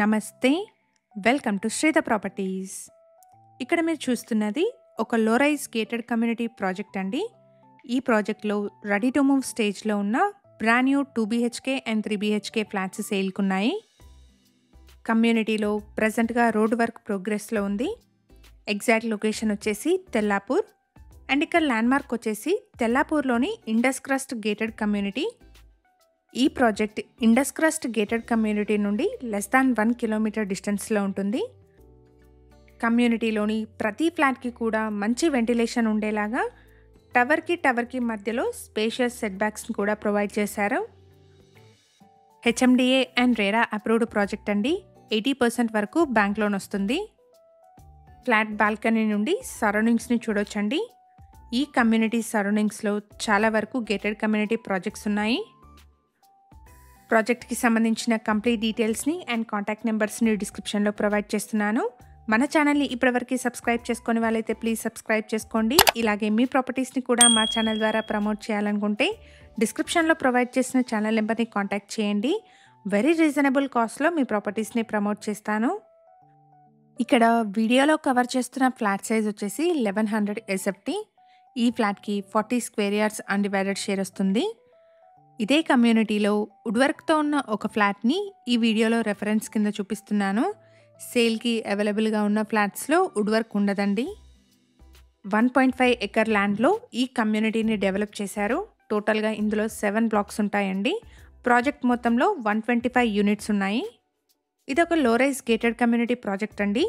నమస్తే. Welcome to Sridha properties. ఇక్కడ మీరు చూస్తున్నది ఒక లో రైజ్ గేటెడ్ కమ్యూనిటీ ప్రాజెక్ట్ అండి. ఈ ప్రాజెక్ట్లో రెడీ టు మూవ్ స్టేజ్లో ఉన్న brand new 2 BHK and 3 BHK flats సేల్కున్నాయి. కమ్యూనిటీలో ప్రజెంట్గా రోడ్ వర్క్ ప్రోగ్రెస్లో ఉంది. ఎగ్జాక్ట్ లొకేషన్ వచ్చేసి తెల్లాపూర్ అండ్ ఇక్కడ ల్యాండ్మార్క్ వచ్చేసి తెల్లాపూర్లోని ఇండస్ క్రస్ట్ గేటెడ్ కమ్యూనిటీ. ఈ project Indus crust gated community నుండి లెస్ దాన్ 1 కిలోమీటర్ డిస్టెన్స్లో ఉంటుంది. కమ్యూనిటీలోని ప్రతి ఫ్లాట్కి కూడా మంచి వెంటిలేషన్ ఉండేలాగా టవర్కి మధ్యలో స్పేషియస్ సెట్ బ్యాక్స్ని కూడా ప్రొవైడ్ చేశారు. HMDA and RERA approved project అండి. 80% వరకు బ్యాంక్ లోన్ వస్తుంది. ఫ్లాట్ బాల్కనీ నుండి సరౌండింగ్స్ని చూడొచ్చండి. ఈ కమ్యూనిటీ సరౌండింగ్స్లో చాలా వరకు గేటెడ్ కమ్యూనిటీ ప్రాజెక్ట్స్ ఉన్నాయి. ప్రాజెక్ట్కి సంబంధించిన కంప్లీట్ డీటెయిల్స్ని అండ్ కాంటాక్ట్ నెంబర్స్ని డిస్క్రిప్షన్లో ప్రొవైడ్ చేస్తున్నాను. మన ఛానల్ని ఇప్పటివరకు సబ్స్క్రైబ్ చేసుకునే వాళ్ళైతే ప్లీజ్ సబ్స్క్రైబ్ చేసుకోండి. ఇలాగే మీ ప్రాపర్టీస్ని కూడా మా ఛానల్ ద్వారా ప్రమోట్ చేయాలనుకుంటే డిస్క్రిప్షన్లో ప్రొవైడ్ చేసిన ఛానల్ నెంబర్ని కాంటాక్ట్ చేయండి. వెరీ రీజనబుల్ కాస్ట్లో మీ ప్రాపర్టీస్ని ప్రమోట్ చేస్తాను. ఇక్కడ వీడియోలో కవర్ చేస్తున్న ఫ్లాట్ సైజ్ వచ్చేసి 1100 SFT. ఈ ఫ్లాట్కి 40 స్క్వేర్ యార్డ్స్ అన్డివైడెడ్ షేర్ వస్తుంది. ఇదే కమ్యూనిటీలో వుడ్ వర్క్తో ఉన్న ఒక ఫ్లాట్ని ఈ వీడియోలో రెఫరెన్స్ కింద చూపిస్తున్నాను. సేల్కి అవైలబుల్గా ఉన్న ఫ్లాట్స్లో వుడ్ వర్క్ ఉండదండి. 1.5 ఎకర్ ల్యాండ్లో ఈ కమ్యూనిటీని డెవలప్ చేశారు. టోటల్గా ఇందులో 7 బ్లాక్స్ ఉంటాయండి. ప్రాజెక్ట్ మొత్తంలో 125 యూనిట్స్ ఉన్నాయి. ఇది ఒక లో రైజ్ గేటెడ్ కమ్యూనిటీ ప్రాజెక్ట్ అండి.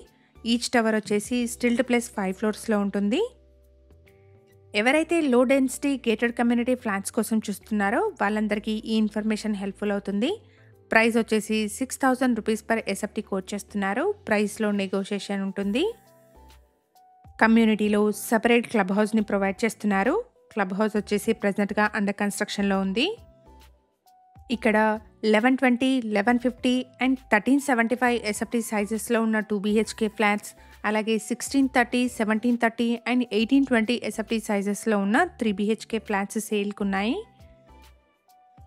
ఈచ్ టవర్ వచ్చేసి స్టిల్డ్ ప్లస్ 5 ఫ్లోర్స్లో ఉంటుంది. ఎవరైతే low density gated community flats కోసం చూస్తున్నారో వాళ్ళందరికీ ఈ ఇన్ఫర్మేషన్ హెల్ప్ఫుల్ అవుతుంది. ప్రైస్ వచ్చేసి 6000 రూపీస్ పర్ SFT కోట్ చేస్తున్నారు. ప్రైస్లో నెగోషియేషన్ ఉంటుంది. కమ్యూనిటీలో సపరేట్ క్లబ్ హౌస్ని ప్రొవైడ్ చేస్తున్నారు. క్లబ్ హౌస్ వచ్చేసి ప్రజెంట్గా అండర్ కన్స్ట్రక్షన్లో ఉంది. ఇక్కడ 1120, 1150 అండ్ 1375 SFT సైజెస్లో ఉన్న 2 BHK ఫ్లాట్స్, అలాగే 1630, 1730 అండ్ 1820 SFT సైజెస్లో ఉన్న 3 BHK ఫ్లాట్స్ సేల్కున్నాయి.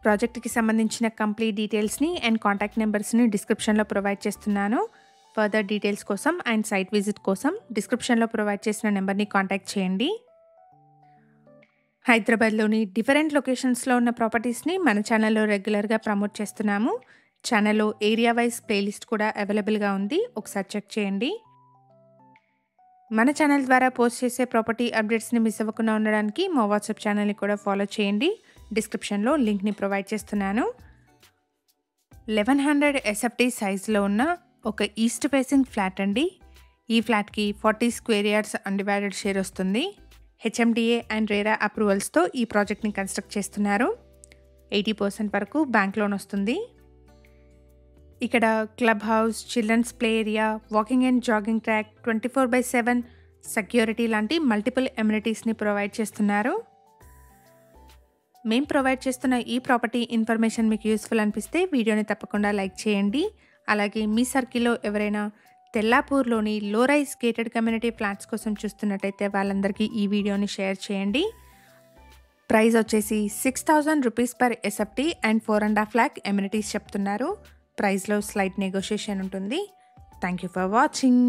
ప్రాజెక్ట్కి సంబంధించిన కంప్లీట్ డీటెయిల్స్ని అండ్ కాంటాక్ట్ నెంబర్స్ని డిస్క్రిప్షన్లో ప్రొవైడ్ చేస్తున్నాను. ఫర్దర్ డీటెయిల్స్ కోసం అండ్ సైట్ విజిట్ కోసం డిస్క్రిప్షన్లో ప్రొవైడ్ చేసిన నెంబర్ని కాంటాక్ట్ చేయండి. హైదరాబాద్లోని డిఫరెంట్ లొకేషన్స్లో ఉన్న ప్రాపర్టీస్ని మన ఛానల్లో రెగ్యులర్గా ప్రమోట్ చేస్తున్నాము. ఛానల్లో ఏరియా వైజ్ ప్లేలిస్ట్ కూడా అవైలబుల్గా ఉంది. ఒకసారి చెక్ చేయండి. మన ఛానల్ ద్వారా పోస్ట్ చేసే ప్రాపర్టీ అప్డేట్స్ని మిస్ అవ్వకుండా ఉండడానికి మా వాట్సాప్ ఛానల్ని కూడా ఫాలో చేయండి. డిస్క్రిప్షన్లో లింక్ని ప్రొవైడ్ చేస్తున్నాను. 1100 SFT సైజ్లో ఉన్న ఒక ఈస్ట్ ఫేసింగ్ ఫ్లాట్ అండి. ఈ ఫ్లాట్కి 40 స్క్వేర్ యార్డ్స్ అన్డివైడెడ్ షేర్ వస్తుంది. HMDA అండ్ RERA అప్రూవల్స్తో ఈ ప్రాజెక్ట్ని కన్స్ట్రక్ట్ చేస్తున్నారు. 80% వరకు బ్యాంక్ లోన్ వస్తుంది. ఇక్కడ club house, children's play area, walking and jogging track, 24/7 security లాంటి మల్టిపుల్ ఎమ్యూనిటీస్ని ప్రొవైడ్ చేస్తున్నారు. మేము ప్రొవైడ్ చేస్తున్న ఈ ప్రాపర్టీ ఇన్ఫర్మేషన్ మీకు యూస్ఫుల్ అనిపిస్తే వీడియోని తప్పకుండా లైక్ చేయండి. అలాగే మీ సర్కిల్లో ఎవరైనా తెల్లాపూర్లోని లో రైజ్ గేటెడ్ కమ్యూనిటీ ఫ్లాట్స్ కోసం చూస్తున్నట్టయితే వాళ్ళందరికీ ఈ వీడియోని షేర్ చేయండి. ప్రైస్ వచ్చేసి 6000 rupees per SFT and 4.5 lakh amenities చెప్తున్నారు. ప్రైస్లో స్లైట్ నెగోషియేషన్ ఉంటుంది. Thank you for watching.